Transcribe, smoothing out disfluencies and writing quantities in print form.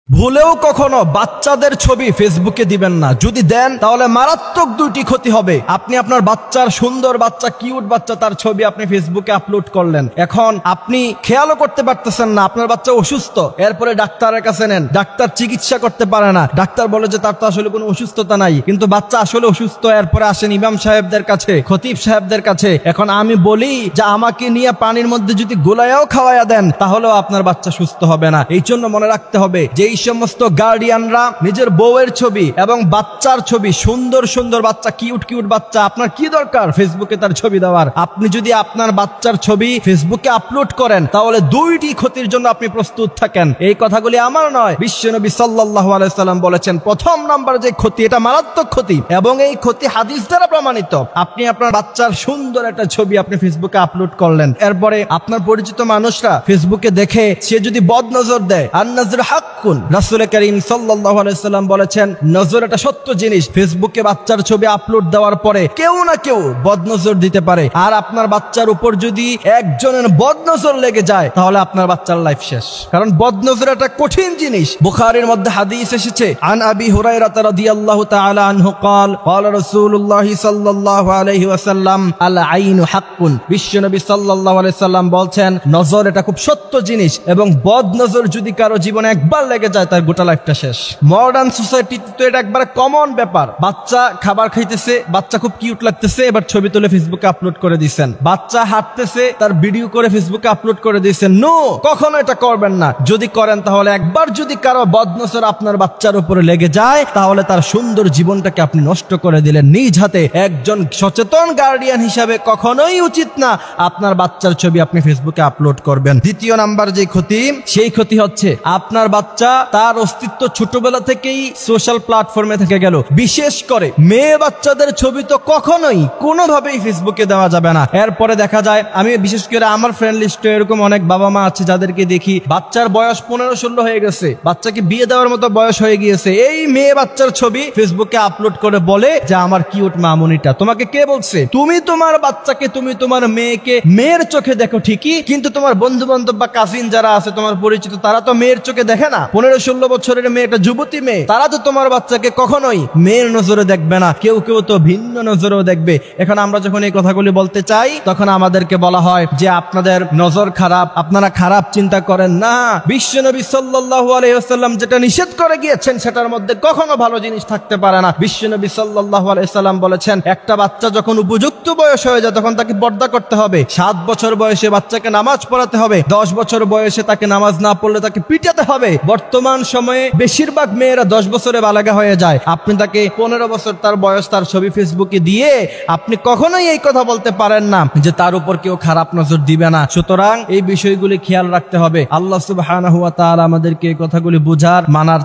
ভুলেও কখনো বাচ্চাদের ছবি ফেসবুকে দিবেন না। যদি দেন তাহলে মারাত্মক দুইটি ক্ষতি হবে। আপনি আপনার বাচ্চার সুন্দর বাচ্চা, কিউট বাচ্চা, তার ছবি আপনি ফেসবুকে আপলোড করলেন। এখন আপনি খেয়ালও করতে পারতেছেন না আপনার বাচ্চা অসুস্থ, এরপরে ডাক্তারের কাছে নেন, ডাক্তার চিকিৎসা করতে পারে না, ডাক্তার বলে যে তার তো আসলে কোনো অসুস্থতা নাই, কিন্তু বাচ্চা আসলে অসুস্থ। এরপরে আসেন ইমাম সাহেবদের কাছে, খতিব সাহেবদের কাছে। এখন আমি বলি যে আমাকে নিয়ে পানির মধ্যে যদি গোলায়াও খাওয়াইয়া দেন তাহলেও আপনার বাচ্চা সুস্থ হবে না। এই জন্য মনে রাখতে হবে যে এই সমস্ত গার্ডিয়ানরা নিজের বউয়ের ছবি এবং বাচ্চার ছবি, সুন্দর সুন্দর বাচ্চা, কিউট কিউট বাচ্চা, আপনার কি দরকার ফেসবুকে তার ছবি দেওয়ার? আপনি যদি আপনার বাচ্চার ছবি ফেসবুকে আপলোড করেন তাহলে দুইটি ক্ষতির জন্য আপনি প্রস্তুত থাকেন। এই কথাগুলি আমার নয়, বিশ্বনবী সাল্লাল্লাহু আলাইহি সাল্লাম বলেছেন প্রথম নাম্বার যে ক্ষতি, এটা মারাত্মক ক্ষতি এবং এই ক্ষতি হাদিস দ্বারা প্রমাণিত। আপনি আপনার বাচ্চার সুন্দর একটা ছবি আপনি ফেসবুকে আপলোড করলেন, এরপরে আপনার পরিচিত মানুষরা ফেসবুকে দেখে সে যদি বদনজর দেয়, আর নজর হাক্কুন, রাসূল কারীম সাল্লাল্লাহু আলাইহি সাল্লাম বলেছেন নজর একটা সত্য জিনিস। ফেসবুকে বাচ্চার ছবি আপলোড দেওয়ার পরে কেউ না কেউ বদনজর দিতে পারে, আর আপনার বাচ্চার উপর যদি একজনের বদনজর লেগে যায় তাহলে আপনার বাচ্চার লাইফ শেষ। কারণ বদনজর একটা কঠিন জিনিস। বুখারীর মধ্যে হাদিস এসেছে, আন আবি হুরায়রা রাদিয়াল্লাহু তাআলা আনহু قال قال رسول الله صلى الله عليه وسلم العين حق। বিশ্বনবী সাল্লাল্লাহু আলাইহি সাল্লাম বলছেন নজর এটা খুব সত্য জিনিস এবং বদনজর যদি কারো জীবনে একবার লেগে যায় তার গোটা লাইফটা শেষ। মডার্ন সোসাইটিতে তো এটা একবার কমন ব্যাপার। বাচ্চা খাবার খাইতেছে, বাচ্চা খুব কিউট লাগতেছে, এবার ছবি তুলে ফেসবুকে আপলোড করে দিচ্ছেন। বাচ্চা হাঁটতেছে, তার ভিডিও করে ফেসবুকে আপলোড করে দিচ্ছেন। নো, কখনো এটা করবেন না। যদি করেন তাহলে একবার যদি কারো বদনজর আপনার বাচ্চার উপরে লেগে যায় তাহলে তার সুন্দর জীবনটাকে আপনি নষ্ট করে দিলেন নিজ হাতে। একজন সচেতন গার্ডিয়ান হিসাবে কখনোই উচিত না আপনার বাচ্চার ছবি আপনি ফেসবুকে আপলোড করবেন। দ্বিতীয় নাম্বার যে ক্ষতি, সেই ক্ষতি হচ্ছে আপনার বাচ্চা তার অস্তিত্ব ছোটবেলা থেকেই সোশ্যাল প্ল্যাটফর্মে থেকে গেল। বিশেষ করে মেয়ে বাচ্চাদের ছবি তো কখনোই কোনোভাবেই ফেসবুকে দেওয়া যাবে না। এরপরে দেখা যায়, আমি বিশেষ করে আমার ফ্রেন্ড লিস্টে এরকম অনেক বাবা মা আছে যাদেরকে দেখি বাচ্চার বয়স 15-16 হয়ে গেছে, বাচ্চাকে বিয়ে দেওয়ার মতো বয়স হয়ে গিয়েছে, এই মেয়ে বাচ্চার ছবি ফেসবুকে আপলোড করে বলে যে আমার কিউট মামুনিটা। তোমাকে কে বলছে? তুমি তোমার বাচ্চাকে, তুমি তোমার মেয়েকে মেয়ের চোখে দেখো ঠিকই, কিন্তু তোমার বন্ধু বান্ধব বা কাজিন যারা আছে তোমার পরিচিত, তারা তো মেয়ের চোখে দেখে না। 15-16 বছরের মেয়ে, একটা যুবতী মেয়ে, তারা তো তোমার বাচ্চাকে কখনোই মেয়ের নজরে দেখবে না, কেউ কেউ তো ভিন্ন নজরেও দেখবে। এখন আমরা যখন এই কথাগুলি বলতে চাই তখন আমাদেরকে বলা হয় যে আপনাদের নজর খারাপ, আপনারা খারাপ চিন্তা করেন না। বিশ্বনবী সাল্লাল্লাহু আলাইহি ওয়াসাল্লাম যেটা নিষেধ করে গিয়েছেন সেটার মধ্যে কখনো ভালো জিনিস থাকতে পারে না। বিশ্বনবী সাল্লাল্লাহু আলাইহি ওয়াসাল্লাম বলেছেন একটা বাচ্চা যখন উপযুক্ত বয়স হয়ে যায় তখন তাকে পর্দা করতে হবে। 7 বছর বয়সে বাচ্চাকে নামাজ পড়াতে হবে, 10 বছর বয়সে তাকে নামাজ না পড়লে তাকে পিটাতে হবে। বর্তমান সময়ে বেশিরভাগ মেয়েরা 10 বছরে বালাগা হয়ে যায়, আপনি তাকে 15 বছর তার বয়স, তার ছবি ফেসবুকে দিয়ে আপনি কখনোই এই কথা বলতে পারেন না যে তার উপর কেউ খারাপ নজর দিবে না। সুতরাং এই বিষয়গুলি খেয়াল রাখতে হবে। আল্লাহ সুবহানাহু ওয়া তাআলা আমাদেরকে এই কথাগুলি বুঝার, মানার